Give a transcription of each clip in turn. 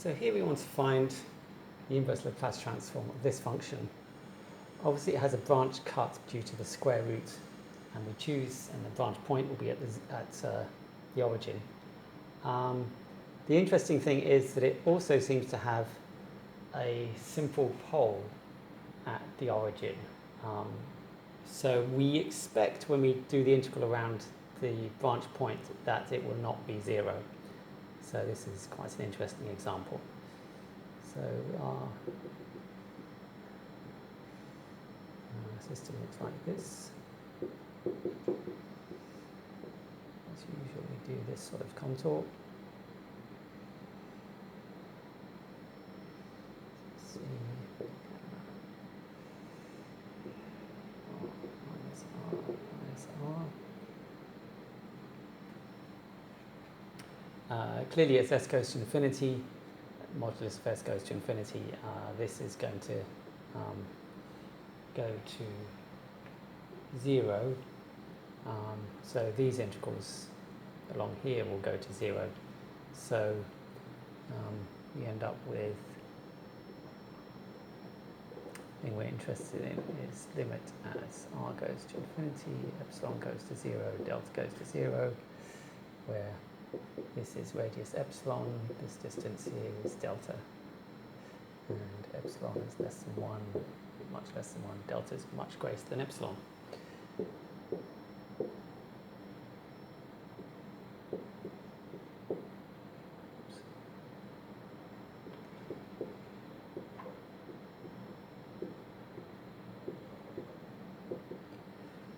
So here we want to find the inverse Laplace transform of this function. Obviously it has a branch cut due to the square root, and we choose, and the branch point will be at the origin. The interesting thing is that it also seems to have a simple pole at the origin. So we expect when we do the integral around the branch point that it will not be 0. So this is quite an interesting example. So our system looks like this. As usual, we do this sort of contour. Let's see. Minus R, minus R. Clearly, as s goes to infinity, modulus of s goes to infinity, this is going to go to 0. So these integrals along here will go to 0. So we end up with, the thing we're interested in is limit as r goes to infinity, epsilon goes to 0, delta goes to 0, where this is radius epsilon, this distance here is delta, and epsilon is less than 1, much less than 1, delta is much greater than epsilon.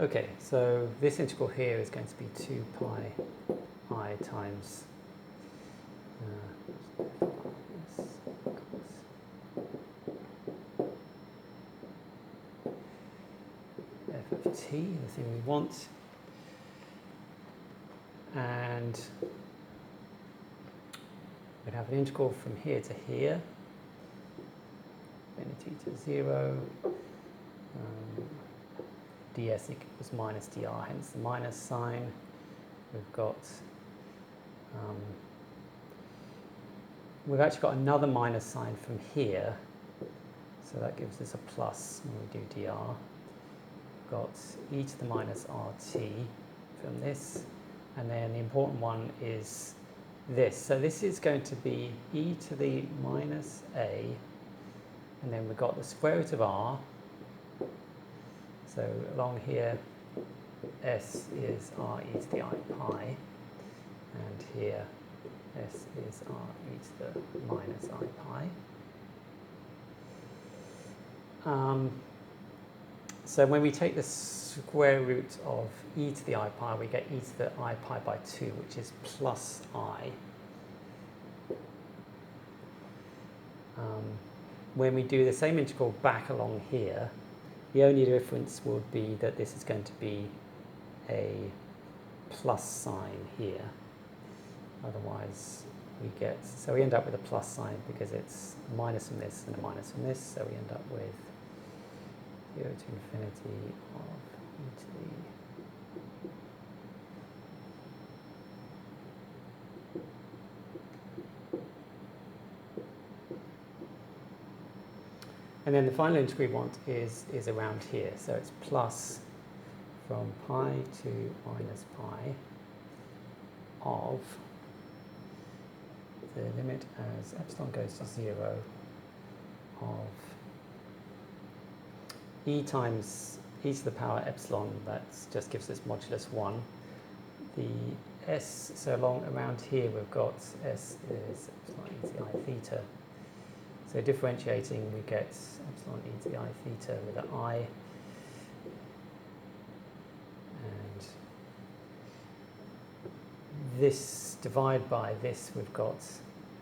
Okay, so this integral here is going to be 2 pi I times f of t, the thing we want, and we'd have an integral from here to here, infinity to 0, ds equals minus dr, hence the minus sign. We've got we've actually got another minus sign from here, so that gives us a plus when we do dr. We've got e to the minus rt from this, and then the important one is this. So this is going to be e to the minus a, and then we've got the square root of r. So along here, s is r e to the I pi, and here s is r e to the minus I pi. So when we take the square root of e to the I pi, we get e to the I pi by 2, which is plus I. When we do the same integral back along here, the only difference would be that this is going to be a plus sign here. Otherwise, we get, so we end up with a plus sign because it's a minus from this and a minus from this, so we end up with 0 to infinity of e to the and then the final integral we want is around here, so it's plus from pi to minus pi of the limit as epsilon goes to 0 of e times e to the power epsilon, that just gives us modulus 1. The s, so around here we've got s is epsilon e to the I theta. So differentiating, we get epsilon e to the I theta with an I, and this divided by this, we've got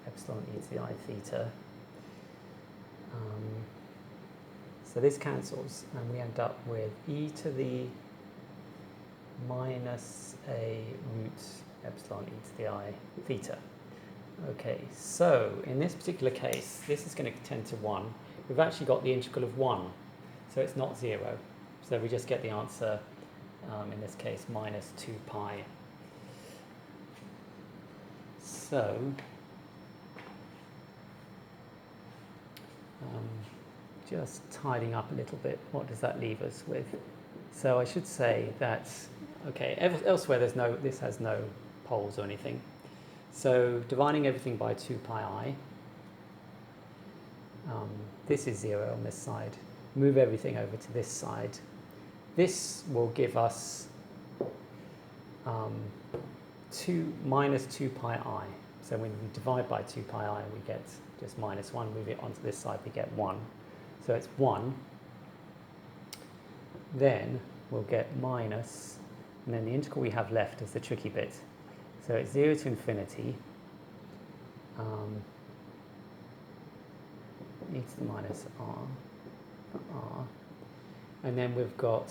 epsilon e to the I theta. So this cancels, and we end up with e to the minus a root epsilon e to the I theta. Okay, so in this particular case, this is going to tend to 1. We've actually got the integral of 1, so it's not 0. So we just get the answer, in this case, minus 2 pi. So just tidying up a little bit, what does that leave us with? So I should say that, okay, elsewhere this has no poles or anything. So dividing everything by 2 pi I, this is 0 on this side. Move everything over to this side. This will give us minus 2 pi I. So when we divide by 2 pi I, we get just minus 1. Move it onto this side, we get 1. So it's 1. Then we'll get minus, and then the integral we have left is the tricky bit. So it's 0 to infinity, e to the minus r, and then we've got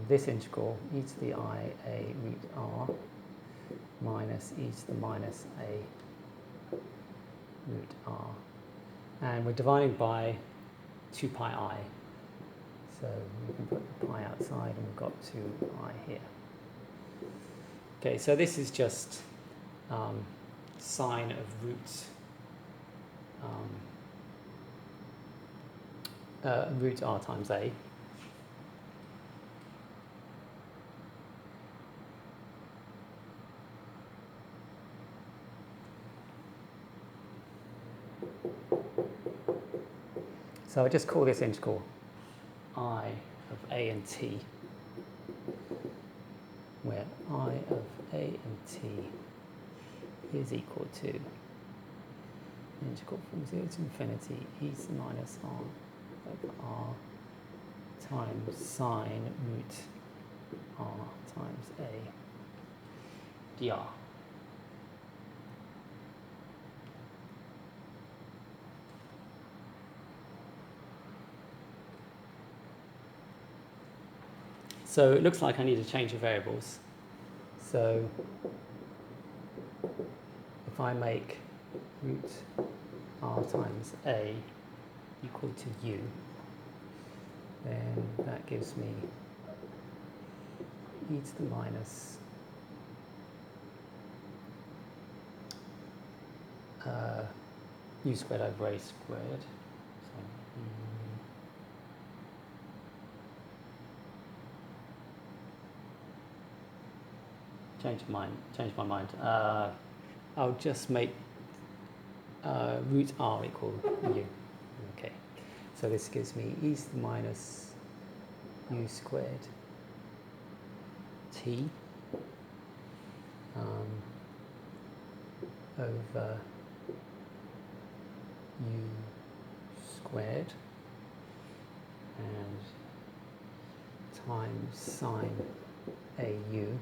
this integral, e to the I a root r, minus e to the minus a root r. And we're dividing by 2 pi I. So we can put the pi outside and we've got 2i here. Okay, so this is just sine of root r times a. So I just call this integral I of a and t, where I of a and t is equal to integral from 0 to infinity e to the minus r over r times sine root r times a dr. So it looks like I need to change the variables. So if I make root r times a equal to u, then that gives me e to the minus u squared over a squared. So, change my mind. I'll just make root r equal u. Okay, so this gives me e to the minus u squared t over u squared and times sine au,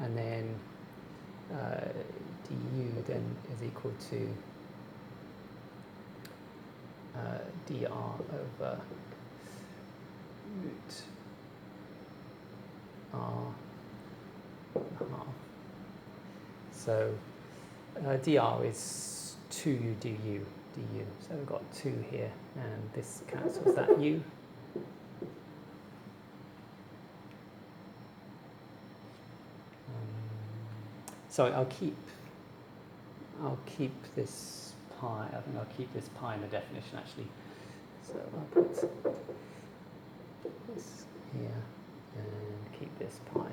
and then du then is equal to dr over root r half. So dr is 2u du. So we've got 2 here, and this cancels that u. So I'll keep this pi. I think I'll keep this pi in the definition actually. So I'll put this here and keep this pi.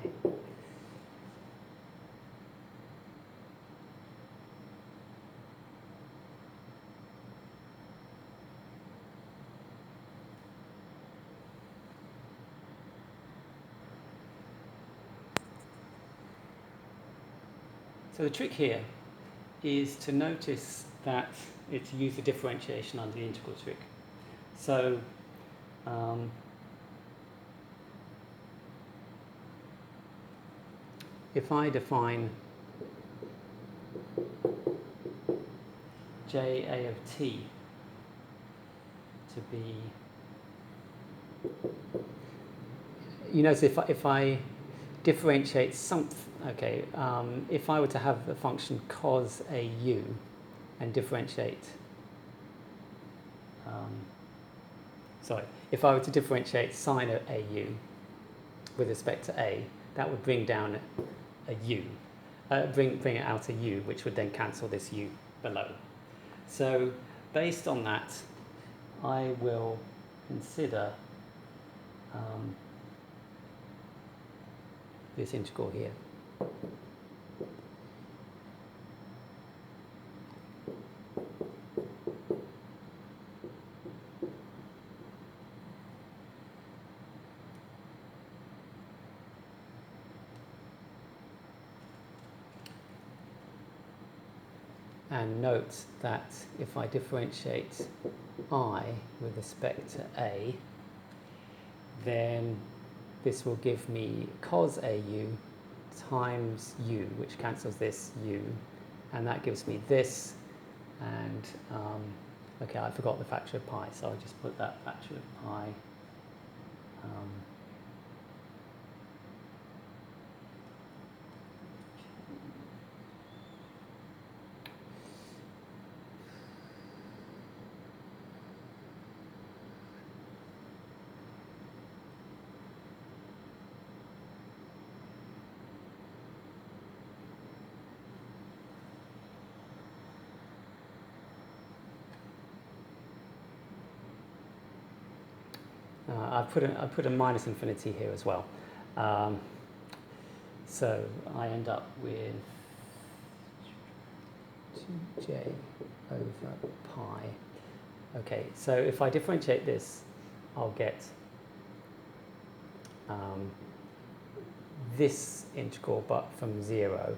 So the trick here is to notice that it's use the differentiation under the integral trick. So if I define J of t to be, you notice if I differentiate something, okay, if I were to have the function cos au and differentiate, if I were to differentiate sine of au with respect to a, that would bring down a u, bring it out a u, which would then cancel this u below. So based on that, I will consider this integral here. And note that if I differentiate I with respect to A, then this will give me cos AU times U, which cancels this U, and that gives me this, and okay, I forgot the factor of pi, so I'll just put that factor of pi I put a minus infinity here as well. So I end up with 2j over pi. Okay, so if I differentiate this, I'll get this integral, but from 0